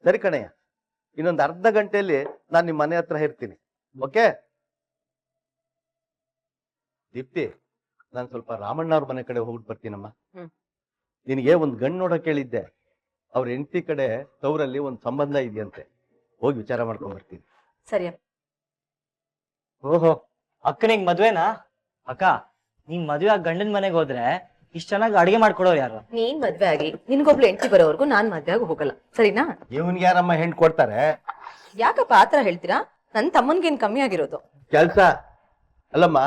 ಸರಿ ಕಣಯ್ಯ, ಇನ್ನೊಂದು ಅರ್ಧ ಗಂಟೆಯಲ್ಲಿ ನಾನು ನಿಮ್ಮ ಮನೆ ಹತ್ರ ಇರ್ತೀನಿ. ಓಕೆ ದೀಪ್ತಿ, ನಾನು ಸ್ವಲ್ಪ ರಾಮಣ್ಣವ್ರ ಮನೆ ಕಡೆ ಹೋಗ್ಬಿಟ್ಟು ಬರ್ತೀನಮ್ಮ. ನಿನಗೆ ಒಂದು ಗಂಡು ನೋಡಕ್ ಹೇಳಿದ್ದೆ. ಅವ್ರ ಹೆಂಡತಿ ಕಡೆ ತವರಲ್ಲಿ ಒಂದು ಸಂಬಂಧ ಇದೆಯಂತೆ, ಹೋಗಿ ವಿಚಾರ ಮಾಡ್ಕೊಂಡ್ ಬರ್ತೀನಿ. ಸರಿ. ಓಹೋ, ಅಕ್ಕನಿಗೆ ಮದ್ವೆನಾ? ಅಕ್ಕ, ನೀನ್ ಮದ್ವೆ ಆಗಿ ಗಂಡನ ಮನೆಗೆ ಹೋದ್ರೆ ಇಷ್ಟ ಚೆನ್ನಾಗಿ ಅಡಿಗೆ ಮಾಡ್ಕೊಡೋರು ಯಾರು? ನೀನ್ ಮದ್ವೆ ಆಗಿ ನಿನ್ಗೊಬ್ಳು ಹೆಂಡತಿ ಬರೋವರೆಗೂ ನಾನ್ ಮದ್ವೆ ಆಗಿ ಹೋಗಲ್ಲ, ಸರಿನಾ? ಇವನ್ಗೆ ಯಾರಮ್ಮ ಹೆಣ್ಣು ಕೊಡ್ತಾರೆ? ಯಾಕಪ್ಪ ಆತರ ಹೇಳ್ತೀರಾ? ನನ್ ತಮ್ಮನ್ಗೇನ್ ಕಮ್ಮಿ ಆಗಿರೋದು? ಕೆಲ್ಸ ಅಲ್ಲಮ್ಮ,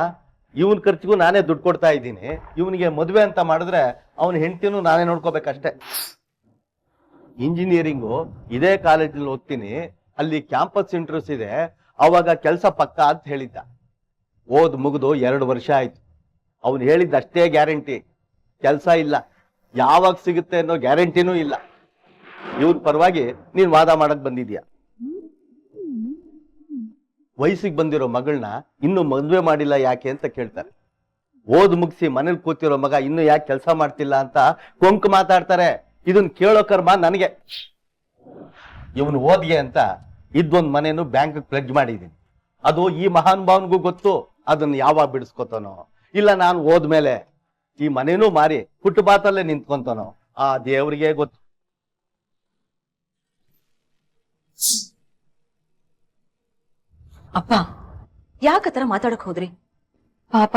ಇವನ್ ಖರ್ಚಿಗೂ ನಾನೇ ದುಡ್ಡು ಕೊಡ್ತಾ ಇದ್ದೀನಿ. ಇವನಿಗೆ ಮದುವೆ ಅಂತ ಮಾಡಿದ್ರೆ ಅವನ ಹೆಂಡತಿನೂ ನಾನೇ ನೋಡ್ಕೋಬೇಕಷ್ಟೇ. ಇಂಜಿನಿಯರಿಂಗು ಇದೇ ಕಾಲೇಜಲ್ಲಿ ಓದ್ತೀನಿ, ಅಲ್ಲಿ ಕ್ಯಾಂಪಸ್ ಇಂಟರ್ವ್ಯೂಸ್ ಇದೆ, ಅವಾಗ ಕೆಲಸ ಪಕ್ಕ ಅಂತ ಹೇಳಿದ್ದ. ಓದ್ ಮುಗಿದು 2 ವರ್ಷ ಆಯ್ತು. ಅವನು ಹೇಳಿದ್ದಷ್ಟೇ ಗ್ಯಾರಂಟಿ, ಕೆಲಸ ಇಲ್ಲ. ಯಾವಾಗ ಸಿಗುತ್ತೆ ಅನ್ನೋ ಗ್ಯಾರಂಟಿನೂ ಇಲ್ಲ. ಇವನ್ ಪರವಾಗಿ ನೀನ್ ವಾದ ಮಾಡಕ್ ಬಂದಿದ್ಯಾ? ವಯಸ್ಸಿಗೆ ಬಂದಿರೋ ಮಗಳನ್ನ ಇನ್ನು ಮದುವೆ ಮಾಡಿಲ್ಲ ಯಾಕೆ ಅಂತ ಕೇಳ್ತಾರೆ. ಓದ್ ಮುಗಿಸಿ ಮನೇಲಿ ಕೂತಿರೋ ಮಗ ಇನ್ನು ಯಾಕೆ ಕೆಲಸ ಮಾಡ್ತಿಲ್ಲ ಅಂತ ಕೊಂಕು ಮಾತಾಡ್ತಾರೆ. ಇದನ್ನ ಕೇಳೋ ಕರ್ಮ ನನಗೆ. ಇವನು ಓದ್ಗೆ ಅಂತ ಇದ್ದೊಂದು ಮನೇನು ಬ್ಯಾಂಕ್ ಪ್ಲೆಡ್ಜ್ ಮಾಡಿದೀನಿ. ಅದು ಈ ಮಹಾನ್ ಭಾವನ್ಗೂ ಗೊತ್ತು. ಅದನ್ನ ಯಾವಾಗ ಬಿಡಿಸ್ಕೊತಾನೋ, ಇಲ್ಲ ನಾನು ಹೋದ್ಮೇಲೆ ಈ ಮನೇನೂ ಮಾರಿ ಫುಟ್ಪಾತಲ್ಲೇ ನಿಂತ್ಕೊಂತಾನೋ, ಆ ದೇವ್ರಿಗೆ ಗೊತ್ತು. ಅಪ್ಪ, ಯಾಕತರ ಮಾತಾಡಕ್ ಹೋದ್ರಿ? ಪಾಪ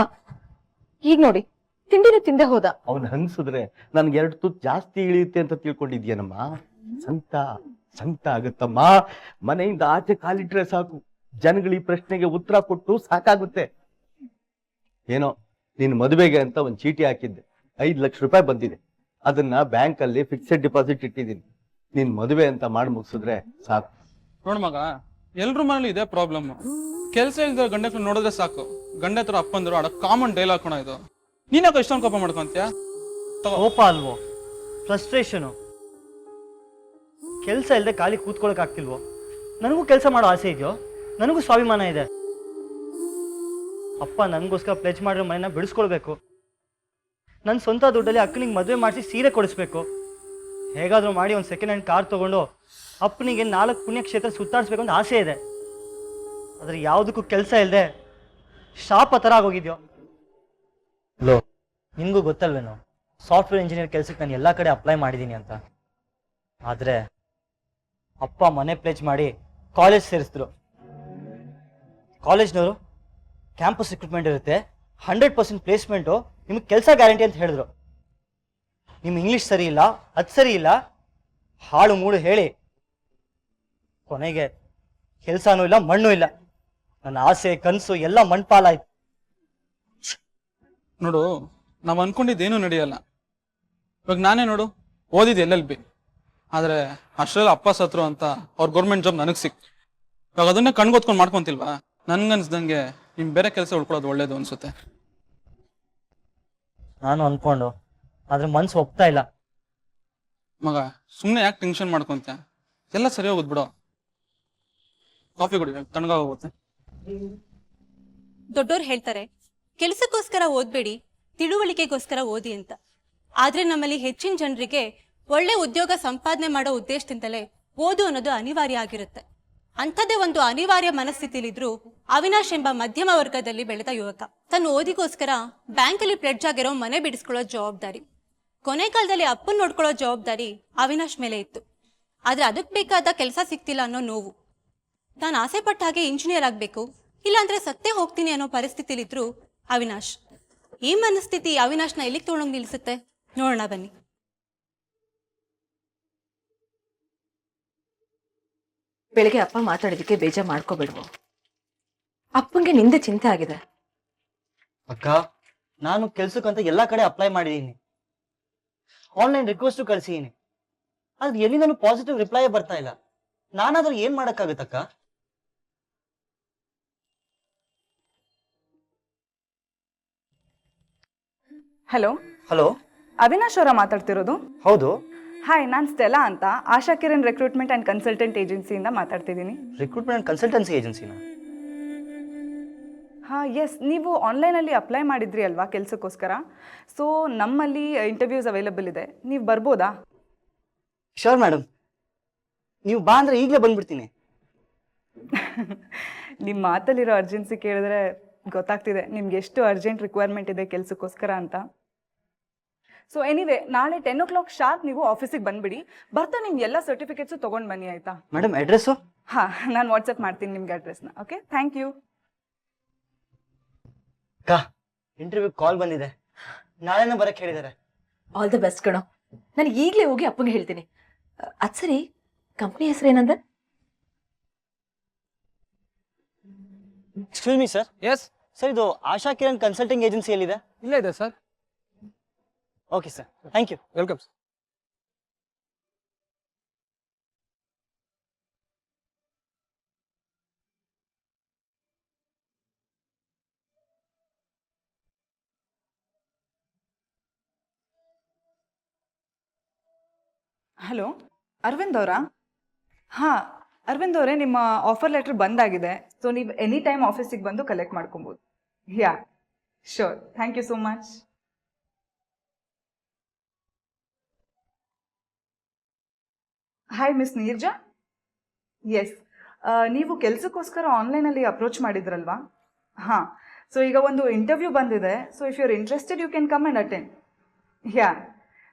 ಈಗ ನೋಡಿ, ತಿಂಡಿನ ತಿಂದೆ ಹೋದ. ಅವನ್ ಹಂಗ್ಸಿದ್ರೆ ನನ್ಗೆ 2 ತುತ್ತು ಜಾಸ್ತಿ ಇಳಿಯುತ್ತೆ ಅಂತ ತಿಳ್ಕೊಂಡಿದ್ಯೇನಮ್ಮ? ಸಂತ ಆಗುತ್ತಮ್ಮ. ಮನೆಯಿಂದ ಆಚೆ ಕಾಲಿಟ್ರೆ ಸಾಕು, ಜನಗಳು ಈ ಪ್ರಶ್ನೆಗೆ ಉತ್ತರ ಕೊಟ್ಟು ಸಾಕಾಗುತ್ತೆ. ಏನೋ ನಿನ್ ಮದುವೆಗೆ ಅಂತ ಒಂದ್ ಚೀಟಿ ಹಾಕಿದ್ದೆ, 5 ಲಕ್ಷ ರೂಪಾಯಿ ಬಂದಿದೆ. ಅದನ್ನ ಬ್ಯಾಂಕ್ ಅಲ್ಲಿ ಫಿಕ್ಸೆಡ್ ಡಿಪಾಸಿಟ್ ಇಟ್ಟಿದ್ದೀನಿ. ನಿನ್ ಮದುವೆ ಅಂತ ಮಾಡಿ ಮುಗಿಸಿದ್ರೆ ಸಾಕು. ನೋಡ್ ಮಗ, ಎಲ್ರ ಮನೇಲಿ ಇದೇ ಪ್ರಾಬ್ಲಮ್. ಕೆಲ್ಸ ಇಲ್ದ ಗಂಡ ನೋಡಿದ್ರೆ ಸಾಕು, ಗಂಡ ಹತ್ರ ಅಪ್ಪಂದ್ರು ಆಡ ಕಾಮನ್ ಡೈಲಾಗ್ ಕಣ ಇದು. ನೀನ್ಯಾಕ ಇಷ್ಟೊಂದು ಕೋಪ ಮಾಡ್ಕೊಂತೀಯ? ಕೋಪ ಅಲ್ವೋ, ಫ್ರಸ್ಟ್ರೇಷನು. ಕೆಲಸ ಇಲ್ಲದೆ ಖಾಲಿ ಕೂತ್ಕೊಳಕ್ ಆಗ್ತಿಲ್ವೋ? ನನಗೂ ಕೆಲಸ ಮಾಡೋ ಆಸೆ ಇದೆಯೋ? ನನಗೂ ಸ್ವಾಭಿಮಾನ ಇದೆ. ಅಪ್ಪ ನನಗೋಸ್ಕರ ಪ್ಲೆಜ್ ಮಾಡಿರೋ ಮನೆನ ಬಿಡಿಸ್ಕೊಳ್ಬೇಕು. ನನ್ನ ಸ್ವಂತ ದುಡ್ಡಲ್ಲಿ ಅಕ್ಕನಿಗೆ ಮದುವೆ ಮಾಡಿಸಿ ಸೀರೆ ಕೊಡಿಸ್ಬೇಕು. ಹೇಗಾದರೂ ಮಾಡಿ ಒಂದು ಸೆಕೆಂಡ್ ಹ್ಯಾಂಡ್ ಕಾರ್ ತೊಗೊಂಡು ಅಪ್ಪನಿಗೆ 4 ಪುಣ್ಯಕ್ಷೇತ್ರ ಸುತ್ತಾಡಿಸ್ಬೇಕು ಅಂತ ಆಸೆ ಇದೆ. ಆದರೆ ಯಾವುದಕ್ಕೂ ಕೆಲಸ ಇಲ್ಲದೆ ಶಾಪ ಥರ ಆಗೋಗಿದ್ಯೋ. ಲೋ, ನಿಮಗೂ ಗೊತ್ತಲ್ವೇನೋ, ಸಾಫ್ಟ್ವೇರ್ ಇಂಜಿನಿಯರ್ ಕೆಲಸಕ್ಕೆ ನಾನು ಎಲ್ಲ ಕಡೆ ಅಪ್ಲೈ ಮಾಡಿದ್ದೀನಿ ಅಂತ. ಆದರೆ ಅಪ್ಪ ಮನೆ ಪ್ಲೇಜ್ ಮಾಡಿ ಕಾಲೇಜ್ ಸೇರಿಸಿದ್ರು. ಕಾಲೇಜ್ನವರು ಕ್ಯಾಂಪಸ್ ರಿಕ್ರೂಟ್ಮೆಂಟ್ ಇರುತ್ತೆ, 100% ಪ್ಲೇಸ್ಮೆಂಟು, ನಿಮಗೆ ಕೆಲಸ ಗ್ಯಾರಂಟಿ ಅಂತ ಹೇಳಿದ್ರು. ನಿಮ್ಮ ಇಂಗ್ಲೀಷ್ ಸರಿ ಇಲ್ಲ, ಅದು ಸರಿ ಇಲ್ಲ, ಹಾಳು ಮೂಳು ಹೇಳಿ ಕೊನೆಗೆ ಕೆಲಸನೂ ಇಲ್ಲ, ಮಣ್ಣು ಇಲ್ಲ. ನನ್ನ ಆಸೆ ಕನಸು ಎಲ್ಲ ಮಣ್ಪಾಲಾಯ್ತು. ನೋಡು, ನಾವ್ ಅನ್ಕೊಂಡಿದ್ದೇನು ನಡೆಯಲ್ಲ. ಇವಾಗ ನಾನೇ ನೋಡು, ಓದಿದ್ LLB, ಆದ್ರೆ ಅಷ್ಟೆಲ್ಲ ಅಪ್ಪ ಸತ್ರು ಅಂತ ಅವ್ರ ಗೌರ್ಮೆಂಟ್ ಜಾಬ್ ನನಗ್ ಸಿಕ್ತು. ಇವಾಗ ಅದನ್ನೇ ಕಣ್ಗೊತ್ಕೊಂಡ್ ಮಾಡ್ಕೊಂತಿಲ್ವಾ? ನನ್ಗನ್ಸ್ದಂಗೆ ನಿಮ್ ಬೇರೆ ಕೆಲಸ ಉಳ್ಕೊಳ್ಳೋದು ಒಳ್ಳೇದು ಅನ್ಸುತ್ತೆ. ನಾನು ಅನ್ಕೊಂಡು, ಆದ್ರೆ ಮನ್ಸು ಒಪ್ತಾ ಇಲ್ಲ. ಮಗ, ಸುಮ್ನೆ ಯಾಕೆ ಟೆನ್ಷನ್ ಮಾಡ್ಕೊಂತ? ಎಲ್ಲ ಸರಿ ಹೋಗುದ್ ಬಿಡೋ. ಕಾಫಿ ಕುಡಿ, ತಣ್ಣಗಾಗೋಗುತ್ತೆ. ದೊಡ್ಡೋರು ಹೇಳ್ತಾರೆ, ಕೆಲಸಕ್ಕೋಸ್ಕರ ಓದ್ಬೇಡಿ, ತಿಳುವಳಿಕೆಗೋಸ್ಕರ ಓದಿ ಅಂತ. ಆದ್ರೆ ನಮ್ಮಲ್ಲಿ ಹೆಚ್ಚಿನ ಜನರಿಗೆ ಒಳ್ಳೆ ಉದ್ಯೋಗ ಸಂಪಾದನೆ ಮಾಡೋ ಉದ್ದೇಶದಿಂದಲೇ ಓದು ಅನ್ನೋದು ಅನಿವಾರ್ಯ ಆಗಿರುತ್ತೆ. ಅಂಥದ್ದೇ ಒಂದು ಅನಿವಾರ್ಯ ಮನಸ್ಥಿತಿಲಿದ್ರು ಅವಿನಾಶ್ ಎಂಬ ಮಧ್ಯಮ ವರ್ಗದಲ್ಲಿ ಬೆಳೆದ ಯುವಕ ತನ್ನ ಓದಿಗೋಸ್ಕರ ಬ್ಯಾಂಕಲ್ಲಿ ಪ್ಲೆಡ್ಜ್ ಆಗಿರೋ ಮನೆ ಬಿಡಿಸ್ಕೊಳ್ಳೋ ಜವಾಬ್ದಾರಿ, ಕೊನೆ ಕಾಲದಲ್ಲಿ ಅಪ್ಪನ್ ನೋಡ್ಕೊಳ್ಳೋ ಜವಾಬ್ದಾರಿ ಅವಿನಾಶ್ ಮೇಲೆ ಇತ್ತು. ಆದ್ರೆ ಅದಕ್ಕೆ ಬೇಕಾದ ಕೆಲಸ ಸಿಕ್ತಿಲ್ಲ ಅನ್ನೋ ನೋವು. ನಾನು ಆಸೆ ಪಟ್ಟ ಹಾಗೆ ಇಂಜಿನಿಯರ್ ಆಗ್ಬೇಕು, ಇಲ್ಲಾಂದ್ರೆ ಸತ್ತೇ ಹೋಗ್ತೀನಿ ಅನ್ನೋ ಪರಿಸ್ಥಿತಿಲಿದ್ರು ಅವಿನಾಶ್. ಈ ಮನಸ್ಥಿತಿ ಅವಿನಾಶ್ನ ಎಲ್ಲಿಗೆ ತೊಗೊಂಡೋಗಿ ನಿಲ್ಲಿಸುತ್ತೆ ನೋಡೋಣ ಬನ್ನಿ. ಬೆಳಿಗ್ಗೆ ಅಪ್ಪ ಮಾತಾಡಿದಕ್ಕೆ ಬೇಜಾರ್ ಮಾಡ್ಕೋಬೇಡ್ವು. ಅಪ್ಪಂಗೆ ನಿಂದೆ ಚಿಂತೆ ಆಗಿದೆ. ಅಕ್ಕ, ನಾನು ಕೆಲ್ಸಕ್ಕಂತ ಎಲ್ಲಾ ಕಡೆ ಅಪ್ಲೈ ಮಾಡಿದೀನಿ, ಆನ್ಲೈನ್ ರಿಕ್ವೆಸ್ಟ್ ಕಳ್ಸಿದೀನಿ. ಆದ್ರೆ ಎಲ್ಲಿಂದನೂ ಪಾಸಿಟಿವ್ ರಿಪ್ಲೈ ಬರ್ತಾ ಇಲ್ಲ. ನಾನಾದ್ರೂ ಏನ್ ಮಾಡಕ್ಕಾಗತ್ತಕ್ಕ? ಹಲೋ ಹಲೋ, ಅವಿನಾಶ್ ಅವರ ಮಾತಾಡ್ತಿರೋದು? ಹೌದು. ಹಾಯ್, ನಾನು ಸ್ಟೆಲಾ ಅಂತ Asha Kiran recruitment and consultant ಏಜೆನ್ಸಿಯಿಂದ ಮಾತಾಡ್ತಿದ್ದೀನಿ. ರಿಕ್ರೂಟ್ಮೆಂಟ್ ಕನ್ಸಲ್ಟೆನ್ಸಿ ಏಜೆನ್ಸಿನ? ಹಾಂ, ಎಸ್. ನೀವು ಆನ್ಲೈನಲ್ಲಿ ಅಪ್ಲೈ ಮಾಡಿದ್ರಿ ಅಲ್ವಾ ಕೆಲಸಕ್ಕೋಸ್ಕರ? ಸೊ ನಮ್ಮಲ್ಲಿ ಇಂಟರ್ವ್ಯೂಸ್ ಅವೈಲಬಲ್ ಇದೆ, ನೀವು ಬರ್ಬೋದಾ? ಶೋರ್ ಮೇಡಮ್, ನೀವು ಬಾ ಅಂದ್ರೆ ಈಗಲೇ ಬಂದ್ಬಿಡ್ತೀನಿ. ನಿಮ್ಮ ಮಾತಲ್ಲಿರೋ ಅರ್ಜೆನ್ಸಿ ಕೇಳಿದ್ರೆ ಗೊತ್ತಾಗ್ತಿದೆ ನಿಮ್ಗೆ ಎಷ್ಟು ಅರ್ಜೆಂಟ್ ರಿಕ್ವೈರ್ಮೆಂಟ್ ಇದೆ ಕೆಲಸಕ್ಕೋಸ್ಕರ ಅಂತ. ಸೊ ಎನಿವೆ ನಾಳೆ 10 o'clock ಶಾರ್ಪ್ ನೀವು ಆಫೀಸಿಗೆ ಬಂದ್ಬಿಡಿ. ಬರ್ತಾ ನಿಮ್ಗೆ ಎಲ್ಲ ಸರ್ಟಿಫಿಕೇಟ್ಸು ತೊಗೊಂಡು ಬನ್ನಿ ಆಯಿತಾ? Madam address? ಹಾಂ, ನಾನು ವಾಟ್ಸಪ್ ಮಾಡ್ತೀನಿ ನಿಮ್ಗೆ ಅಡ್ರೆಸ್ನ. Okay, thank you. ಅಕ್ಕ, ಇಂಟರ್ವ್ಯೂ ಕಾಲ್ ಬಂದಿದೆ, ನಾಳೆನೇ ಬರಕ್ಕೆ ಹೇಳಿದ್ದಾರೆ. ಆಲ್ ದ ಬೆಸ್ಟ್ ಕಣೋ. ನಾನು ಈಗಲೇ ಹೋಗಿ ಅಪ್ಪಂಗೆ ಹೇಳ್ತೀನಿ. ಅದ್ ಸರಿ, ಕಂಪ್ನಿ ಹೆಸರು ಏನಂದ? Excuse me sir. Yes, sir, ಇದು ಆಶಾ ಕಿರಣ್ ಕನ್ಸಲ್ಟಿಂಗ್ ಏಜೆನ್ಸಿ ಎಲ್ಲಿದೆ? ಇಲ್ಲ ಇದೆ sir. Okay sir, thank you. Welcome sir. Hello, Arvind ಅವರಾ? ಹಾಂ, ಅರವಿಂದ್ ಅವರೇ, ನಿಮ್ಮ ಆಫರ್ ಲೆಟರ್ ಬಂದಾಗಿದೆ. ಸೊ ನೀವು ಎನಿ ಟೈಮ್ ಆಫೀಸಿಗೆ ಬಂದು ಕಲೆಕ್ಟ್ ಮಾಡ್ಕೊಬೋದು. Yeah, sure, thank you so much. Hi miss Neerja. Yes, ನೀವು ಕೆಲಸಕ್ಕೋಸ್ಕರ ಆನ್ಲೈನಲ್ಲಿ ಅಪ್ರೋಚ್ ಮಾಡಿದ್ರಲ್ವಾ? ಹಾಂ, ಸೊ ಈಗ ಒಂದು ಇಂಟರ್ವ್ಯೂ ಬಂದಿದೆ. So if you are interested you can come and attend. Ya,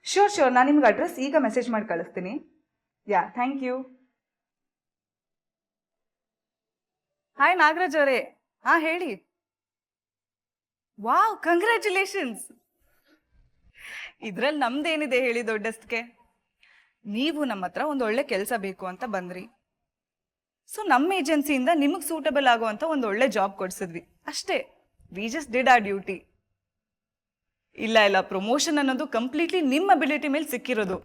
sure, ನಾನು ನಿಮ್ಗೆ ಅಡ್ರೆಸ್ ಈಗ ಮೆಸೇಜ್ ಮಾಡಿ ಕಳಿಸ್ತೀನಿ. Ya, thank you. Hi Nagaraj ಅವರೇ. ಹಾಂ, ಹೇಳಿ. Wow, congratulations. ಇದ್ರಲ್ಲಿ ನಮ್ದೇನಿದೆ ಹೇಳಿ ದೊಡ್ಡಸ್ತಿಗೆ. ನೀವು ನಮ್ಮ ಹತ್ರ ಒಂದು ಒಳ್ಳೆ ಕೆಲಸ ಬೇಕು ಅಂತ ಬಂದ್ರಿ. ಸೊ ನಮ್ಮ ಏಜೆನ್ಸಿಯಿಂದ ನಿಮಗೆ ಸೂಟಬಲ್ ಆಗುವಂಥ ಒಂದು ಒಳ್ಳೆ ಜಾಬ್ ಕೊಡ್ಸಿದ್ವಿ ಅಷ್ಟೇ. We just did our duty. ಇಲ್ಲ, ಪ್ರಮೋಷನ್ ಅನ್ನೋದು ಕಂಪ್ಲೀಟ್ಲಿ ನಿಮ್ಮ ಅಬಿಲಿಟಿ ಮೇಲೆ ಸಿಕ್ಕಿರೋದು.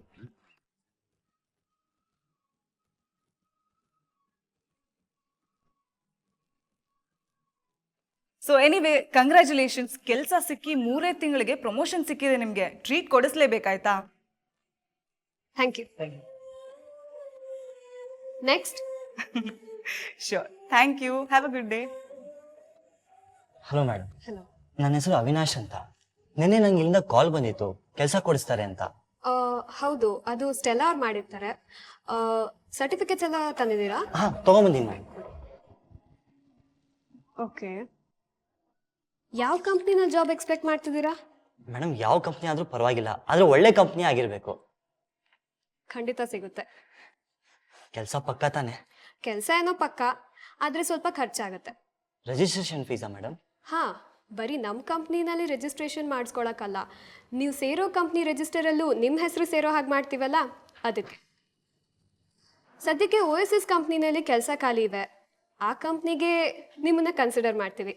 So anyway, congratulations. ಕೆಲಸ ಸಿಕ್ಕಿ 3 ತಿಂಗಳಿಗೆ ಪ್ರಮೋಷನ್ ಸಿಕ್ಕಿದೆ ನಿಮಗೆ. ಟ್ರೀಟ್ ಕೊಡಿಸ್ಲೇಬೇಕಾಯ್ತಾ? Thank you. Next. Sure, thank you. Have a good day. Hello madam. Hello. ನನ್ನ ಹೆಸರು ಅವಿನಾಶ್ ಅಂತ. ನಿನ್ನೆ ನಂಗೆ ಇಲ್ಲಿಂದ ಕಾಲ್ ಬಂದಿತ್ತು ಕೆಲಸ ಕೊಡಿಸ್ತಾರೆ ಅಂತ. ಹೌದು, ಅದು ಸ್ಟೆಲ್ಲಾ ಅವ್ರು ಮಾಡಿರ್ತಾರೆ. ಸರ್ಟಿಫಿಕೇಟ್ಸ್ ಎಲ್ಲ ತಂದಿದ್ದೀರಾ? ಹಾಂ, ತೊಗೊಂಬಂದಿನಿ ಮೇಡಮ್. ಓಕೆ. ಯಾವ ಕಂಪ್ನಿನಲ್ಲಿ ಜಾಬ್ ಎಕ್ಸ್ಪೆಕ್ಟ್ ಮಾಡ್ತಿದ್ದೀರಾ? ಮೇಡಮ್, ಯಾವ ಕಂಪ್ನಿ ಆದರೂ ಪರವಾಗಿಲ್ಲ, ಆದರೆ ಒಳ್ಳೆ ಕಂಪ್ನಿ ಆಗಿರಬೇಕು. ಖಂಡಿತ ಸಿಗುತ್ತೆ. ಕೆಲಸ ಪಕ್ಕ ತಾನೆ? ಕೆಲಸ ಏನೋ ಪಕ್ಕ, ಆದರೆ ಸ್ವಲ್ಪ ಖರ್ಚಾಗುತ್ತೆ. ರಿಜಿಸ್ಟ್ರೇಷನ್ ಫೀಸಾ ಮೇಡಮ್? ಹಾಂ, ಬರೀ ನಮ್ಮ ಕಂಪ್ನಿನಲ್ಲಿ ರಿಜಿಸ್ಟ್ರೇಷನ್ ಮಾಡಿಸ್ಕೊಳಕ್ಕಲ್ಲ, ನೀವು ಸೇರೋ ಕಂಪ್ನಿ ರಿಜಿಸ್ಟರಲ್ಲೂ ನಿಮ್ಮ ಹೆಸರು ಸೇರೋ ಹಾಗೆ ಮಾಡ್ತೀವಲ್ಲ, ಅದಕ್ಕೆ. ಸದ್ಯಕ್ಕೆ OSS ಕಂಪ್ನಿನಲ್ಲಿ ಕೆಲಸ ಖಾಲಿ ಇದೆ. ಆ ಕಂಪ್ನಿಗೆ ನಿಮ್ಮನ್ನ ಕನ್ಸಿಡರ್ ಮಾಡ್ತೀವಿ.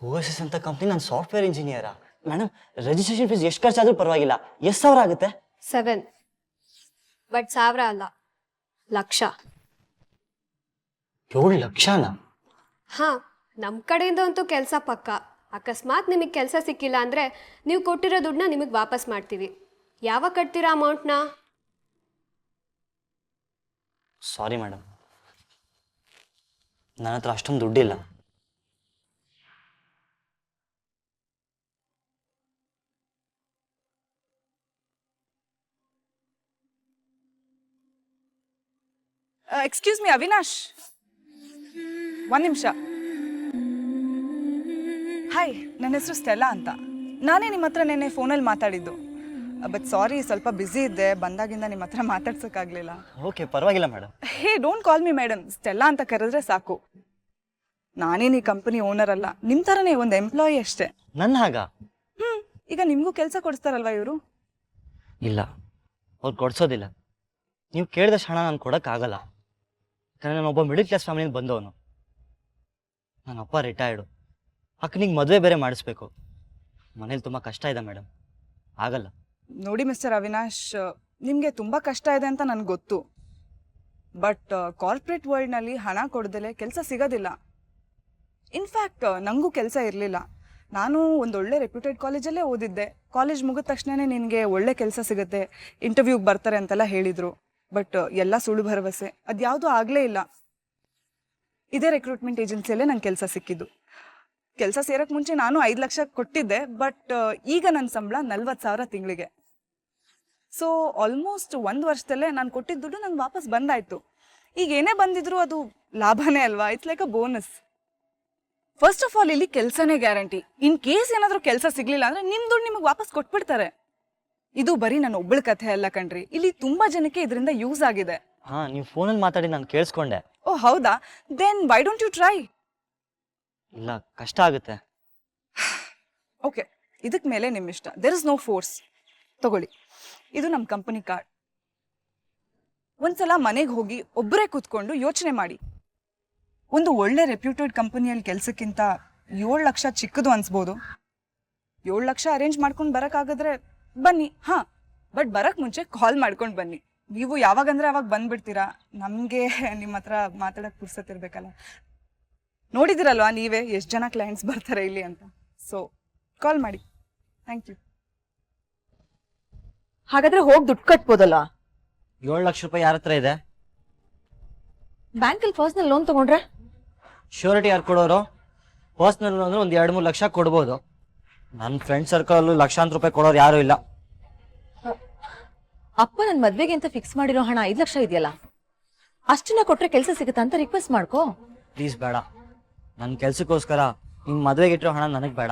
OSS ಅಂತ ಕಂಪ್ನಿ? ನಾನು ಸಾಫ್ಟ್ವೇರ್ ಇಂಜಿನಿಯರಾ ಮೇಡಮ್. ರಿಜಿಸ್ಟ್ರೇಷನ್ ಫೀಸ್ ಎಷ್ಟು ಖರ್ಚಾದರೂ ಪರವಾಗಿಲ್ಲ. ಎಷ್ಟು ಸಾವಿರ ಆಗುತ್ತೆ? 7. ಬಟ್ 1000 ಅಲ್ಲ, ಲಕ್ಷ. 7 ಲಕ್ಷನಾ? ಹಾಂ, ನಮ್ಮ ಕಡೆಯಿಂದ ಅಂತೂ ಕೆಲಸ ಪಕ್ಕ. ಅಕಸ್ಮಾತ್ ನಿಮಗೆ ಕೆಲಸ ಸಿಕ್ಕಿಲ್ಲ ಅಂದರೆ ನೀವು ಕೊಟ್ಟಿರೋ ದುಡ್ಡನ್ನ ನಿಮಗೆ ವಾಪಸ್ ಮಾಡ್ತೀವಿ. ಯಾವಾಗ ಕಟ್ತೀರಾ ಅಮೌಂಟ್ನ? ಸಾರಿ ಮೇಡಮ್, ನನ್ನ ಹತ್ರ ಅಷ್ಟೊಂದು ದುಡ್ಡಿಲ್ಲ. ಎಕ್ಸ್ಕ್ಯೂಸ್ ಮಿ ಅವಿನಾಶ್, ಒಂದು ನಿಮಿಷ. ಹಾಯ್, ನನ್ನ ಹೆಸರು ಸ್ಟೆಲ್ಲಾ ಅಂತ. ನಾನೇ ನಿಮ್ಮ ಹತ್ರ ನೆನ್ನೆ ಫೋನಲ್ಲಿ ಮಾತಾಡಿದ್ದು. ಬಟ್ ಸಾರಿ, ಸ್ವಲ್ಪ ಬ್ಯುಸಿ ಇದ್ದೆ, ಬಂದಾಗಿಂದ ನಿಮ್ಮ ಹತ್ರ ಮಾತಾಡ್ಸೋಕ್ಕಾಗಲಿಲ್ಲ. ಓಕೆ, ಪರವಾಗಿಲ್ಲ madam. Hey, don't call me madam, Stella ಅಂತ ಕರೆದ್ರೆ ಸಾಕು. ನಾನೇನು ಈ ಕಂಪನಿ ಓನರ್ ಅಲ್ಲ, ನಿಮ್ಮ ಥರನೇ ಒಂದು ಎಂಪ್ಲಾಯಿ ಅಷ್ಟೇ. ನನ್ನ ಹಾಗ? ಈಗ ನಿಮಗೂ ಕೆಲಸ ಕೊಡಿಸ್ತಾರಲ್ವಾ ಇವರು? ಇಲ್ಲ, ಅವ್ರು ಕೊಡ್ಸೋದಿಲ್ಲ. ನೀವು ಕೇಳಿದಷ್ಟು ಹಣ ನಾನು ಕೊಡೋಕ್ಕಾಗಲ್ಲ. ಯಾಕಂದರೆ ನಾನೊಬ್ಬ ಮಿಡಲ್ ಕ್ಲಾಸ್ ಫ್ಯಾಮಿಲಿಯಿಂದ ಬಂದವನು. ನನ್ನ ಅಪ್ಪ ರಿಟೈರ್ಡು. ಅಕ್ಕನಿಗೆ ಮದುವೆ ಬೇರೆ ಮಾಡಿಸ್ಬೇಕು. ಮನೇಲಿ ತುಂಬ ಕಷ್ಟ ಇದೆ ಮೇಡಮ್, ಆಗಲ್ಲ. ನೋಡಿ ಮಿಸ್ಟರ್ ಅವಿನಾಶ್, ನಿಮಗೆ ತುಂಬ ಕಷ್ಟ ಇದೆ ಅಂತ ನನಗೆ ಗೊತ್ತು. ಬಟ್ ಕಾರ್ಪೊರೇಟ್ ವರ್ಲ್ಡ್ನಲ್ಲಿ ಹಣ ಕೊಡ್ದಲೆ ಕೆಲಸ ಸಿಗೋದಿಲ್ಲ. ಇನ್ಫ್ಯಾಕ್ಟ್ ನನಗೂ ಕೆಲಸ ಇರಲಿಲ್ಲ. ನಾನು ಒಂದೊಳ್ಳೆ ರೆಪ್ಯೂಟೆಡ್ ಕಾಲೇಜಲ್ಲೇ ಓದಿದ್ದೆ. ಕಾಲೇಜ್ ಮುಗಿದ ತಕ್ಷಣವೇ ನಿನಗೆ ಒಳ್ಳೆ ಕೆಲಸ ಸಿಗುತ್ತೆ, ಇಂಟರ್ವ್ಯೂಗೆ ಬರ್ತಾರೆ ಅಂತೆಲ್ಲ ಹೇಳಿದರು. ಬಟ್ ಎಲ್ಲ ಸುಳ್ಳು ಭರವಸೆ, ಅದ್ಯಾವುದೂ ಆಗಲೇ ಇಲ್ಲ. ಇದೇ ರೆಕ್ರೂಟ್ಮೆಂಟ್ ಏಜೆನ್ಸಿಯಲ್ಲೇ ನಂಗೆ ಕೆಲಸ ಸಿಕ್ಕಿದ್ದು. ಕೆಲಸ ಸೇರೋಕ್ಕೆ ಮುಂಚೆ ನಾನು 5 ಲಕ್ಷ ಕೊಟ್ಟಿದ್ದೆ. ಬಟ್ ಈಗ ನನ್ನ ಸಂಬಳ 40,000 ತಿಂಗಳಿಗೆ. ಸೊ ಆಲ್ಮೋಸ್ಟ್ 1 ವರ್ಷದಲ್ಲೇ ನಾನು ಕೊಟ್ಟಿದ್ದ ದುಡ್ಡು ನಂಗೆ ವಾಪಸ್ ಬಂದಾಯಿತು. ಈಗ ಏನೇ ಬಂದಿದ್ರು ಅದು ಲಾಭನೇ ಅಲ್ವಾ, it's like a bonus. First of all ಇಲ್ಲಿ ಕೆಲಸನೇ ಗ್ಯಾರಂಟಿ. ಇನ್ ಕೇಸ್ ಏನಾದರೂ ಕೆಲಸ ಸಿಗ್ಲಿಲ್ಲ ಅಂದ್ರೆ ನಿಮ್ ದುಡ್ಡು ನಿಮಗೆ ವಾಪಸ್ ಕೊಟ್ಬಿಡ್ತಾರೆ. ಇದು ಬರೀ ನನ್ನ ಒಬ್ಬಳ ಕಥೆ ಅಲ್ಲ ಕಣ್ರಿ, ಇಲ್ಲಿ ತುಂಬಾ ಜನಕ್ಕೆ ಇದರಿಂದ ಯೂಸ್ ಆಗಿದೆ. ಹಾ, ನೀವು ಫೋನಲ್ಲಿ ಮಾತಾಡಿ ನಾನು ಕೇಳಿಸ್ಕೊಂಡೆ. ಓ ಹೌದಾ? Then why don't you try? ಇಲ್ಲ, ಕಷ್ಟ ಆಗುತ್ತೆ. ಓಕೆ, ಇದಕ್ ಮೇಲೆ ನಿಮ್ಮ ಇಷ್ಟ. There is no force. ತಗೊಳ್ಳಿ, ಇದು ನಮ್ಮ ಕಂಪನಿ ಕಾರ್ಡ್. ಒಂದ್ಸಲ ಮನೆಗೆ ಹೋಗಿ ಒಬ್ಬರೇ ಕೂತ್ಕೊಂಡು ಯೋಚನೆ ಮಾಡಿ. ಒಂದು ಒಳ್ಳೆ ರೆಪ್ಯೂಟೆಡ್ ಕಂಪನಿಯಲ್ಲಿ ಕೆಲಸಕ್ಕಿಂತ 7 ಲಕ್ಷ ಚಿಕ್ಕದು ಅನ್ಸ್ಬೋದು. 7 ಲಕ್ಷ ಅರೇಂಜ್ ಮಾಡ್ಕೊಂಡು ಬರೋಕ್ಕಾಗಿದ್ರೆ ಬನ್ನಿ. ಹಾ, ಬಟ್ ಬರಕ್ ಮುಂಚೆ ಕಾಲ್ ಮಾಡ್ಕೊಂಡು ಬನ್ನಿ. ನೀವು ಯಾವಾಗಂದ್ರೆ ಅವಾಗ ಬಂದ್ಬಿಡ್ತೀರಾ, ನಮಗೆ ನಿಮ್ಮ ಹತ್ರ ಮಾತಾಡಕ್ ಪುರ್ಸತ್ತಿರ್ಬೇಕಲ್ಲ. ನೋಡಿದಿರಲ್ವಾ ನೀವೇ ಎಷ್ಟು ಜನ ಕ್ಲೈಂಟ್ಸ್ ಬರ್ತಾರೆ ಇಲ್ಲಿ ಅಂತ. ಸೊ ಕಾಲ್ ಮಾಡಿ. Thank you. ಹಾಗಾದ್ರೆ ಹೋಗಿ ದುಡ್ಡು ಕಟ್ಬೋದಲ್ಲ? 7 ಲಕ್ಷ ರೂಪಾಯಿ ಯಾರ ಹತ್ರ ಇದೆ? ಬ್ಯಾಂಕಲ್ಲಿ ಪರ್ಸನಲ್ ಲೋನ್ ತಗೊಂಡ್ರೆ ಶ್ಯೂರಿಟಿ ಯಾರು ಕೊಡೋರು? ಪರ್ಸ್ನಲ್ ಅಂದ್ರೆ ಒಂದು 2-3 ಲಕ್ಷ ಕೊಡ್ಬೋದು. ನನ್ನ ಫ್ರೆಂಡ್ ಸರ್ಕಲ್ ಲಕ್ಷಾಂತರ ರೂಪಾಯಿ ಕೊಡೋರು ಯಾರು ಇಲ್ಲ. ಅಪ್ಪ ನನ್ನ ಮದ್ವೆಗೆ ಅಂತ ಫಿಕ್ಸ್ ಮಾಡಿರೋ ಹಣ 5 ಲಕ್ಷ ಇದೆಯಲ್ಲ, ಅಷ್ಟನ್ನ ಕೊಟ್ರೆ ಕೆಲಸ ಸಿಗುತ್ತಾ ಅಂತ ರಿಕ್ವೆಸ್ಟ್ ಮಾಡ್ಕೋ. ಪ್ಲೀಸ್ ಬೇಡ, ನನ್ನ ಕೆಲ್ಸಕ್ಕೋಸ್ಕರ ನಿಮ್ಮ ಮದ್ವೆಗೆ ಇಟ್ಟಿರೋ ಹಣ ನನಗೆ ಬೇಡ.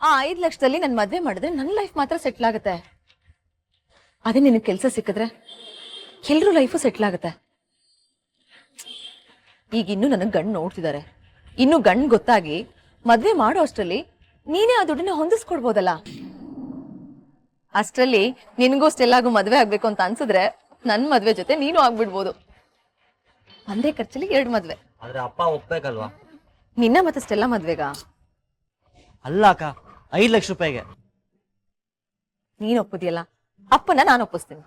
ಆ 5 ಲಕ್ಷದಲ್ಲಿ ನನ್ನ ಮದ್ವೆ ಮಾಡಿದ್ರೆ ನನ್ನ ಲೈಫ್ ಮಾತ್ರ ಸೆಟ್ಲ್ ಆಗುತ್ತೆ. ಅದೇ ನಿನಗೆ ಕೆಲಸ ಸಿಕ್ಕಿದ್ರೆ ಎಲ್ರೂ ಲೈಫು ಸೆಟ್ಲ್ ಆಗುತ್ತೆ. ಈಗ ಇನ್ನು ನನಗೆ ಗಂಡು ನೋಡ್ತಿದ್ದಾರೆ. ಇನ್ನು ಗಂಡು ಗೊತ್ತಾಗಿ ಮದ್ವೆ ಮಾಡೋ ಅಷ್ಟರಲ್ಲಿ ನೀನೇ ಆ ದುಡ್ಡನ್ನ ಹೊಂದಿಸ್ಕೊಡ್ಬೋದಲ್ಲ. ಅಷ್ಟರಲ್ಲಿ ನಿನಗೂ ಸ್ಟೆಲ್ಲಾಗೂ ಮದ್ವೆ ಆಗ್ಬೇಕು ಅಂತ ಅನ್ಸಿದ್ರೆ ನನ್ ಮದ್ವೆ ಜೊತೆ ನೀನು ಆಗ್ಬಿಡ್ಬೋದು. ಒಂದೇ ಖರ್ಚಲ್ಲಿ 2 ಮದ್ವೆ. ಆದ್ರೆ ಅಪ್ಪ ಒಪ್ಬೇಕಲ್ವಾ? ನಿನ್ನ ಮತ್ತೆ ಸ್ಟೆಲ್ಲಾ ಮದ್ವೆಗ? ಅಲ್ಲ ಅಕ್ಕ, 5 ಲಕ್ಷ ರೂಪಾಯಿಗೆ. ನೀನ್ ಒಪ್ಪುದಿಯಲ್ಲ, ಅಪ್ಪನ ನಾನು ಒಪ್ಪಿಸ್ತೀನಿ.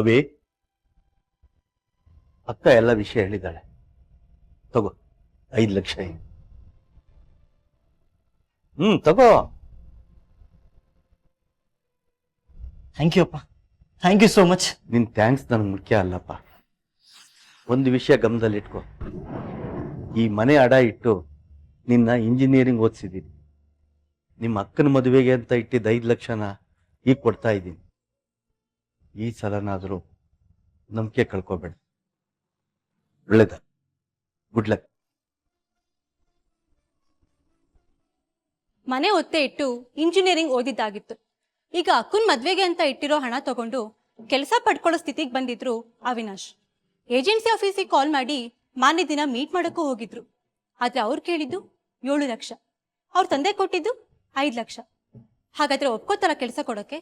ಅವಿ, ಅಕ್ಕ ಎಲ್ಲ ವಿಷಯ ಹೇಳಿದ್ದಾಳೆ. ತಗೋ 5 ಲಕ್ಷ. ತಗೋ. ಥ್ಯಾಂಕ್ ಯು ಅಪ್ಪ, ಥ್ಯಾಂಕ್ ಯು ಸೋ ಮಚ್. ನಿನ್ ಥ್ಯಾಂಕ್ಸ್ ನನಗೆ ಮುಖ್ಯ ಅಲ್ಲಪ್ಪ. ಒಂದು ವಿಷಯ ಗಮನದಲ್ಲಿಟ್ಕೋ, ಈ ಮನೆ ಅಡ ಇಟ್ಟು ನಿನ್ನ ಇಂಜಿನಿಯರಿಂಗ್ ಓದಿಸಿದ್ದೀನಿ. ನಿಮ್ಮ ಅಕ್ಕನ ಮದುವೆಗೆ ಅಂತ ಇಟ್ಟಿದ್ದ 5 ಲಕ್ಷನ ಈಗ ಕೊಡ್ತಾ ಇದ್ದೀನಿ. ಈ ಸಲನಾದರೂ ನಂಬಿಕೆ ಕಳ್ಕೋಬೇಡ. ಒಳ್ಳೇದ. Good luck. ಮನೆ ಒತ್ತೆ ಇಟ್ಟು ಇಂಜಿನಿಯರಿಂಗ್ ಓದಿದ್ದಾಗಿತ್ತು. ಈಗ ಅಕ್ಕನ್ ಮದ್ವೆಗೆ ಅಂತ ಇಟ್ಟಿರೋ ಹಣ ತಗೊಂಡು ಕೆಲಸ ಪಡ್ಕೊಳ್ಳೋ ಸ್ಥಿತಿಗೆ ಬಂದಿದ್ರು ಅವಿನಾಶ್. ಏಜೆನ್ಸಿ ಆಫೀಸಿಗೆ ಕಾಲ್ ಮಾಡಿ ಮಾನ್ಯ ದಿನ ಮೀಟ್ ಮಾಡೋಕ್ಕೂ ಹೋಗಿದ್ರು. ಆದ್ರೆ ಅವ್ರು ಕೇಳಿದ್ದು 7 ಲಕ್ಷ, ಅವ್ರ ತಂದೆ ಕೊಟ್ಟಿದ್ದು 5 ಲಕ್ಷ. ಹಾಗಾದ್ರೆ ಒಪ್ಕೋತಾರ ಕೆಲಸ ಕೊಡೋಕೆ?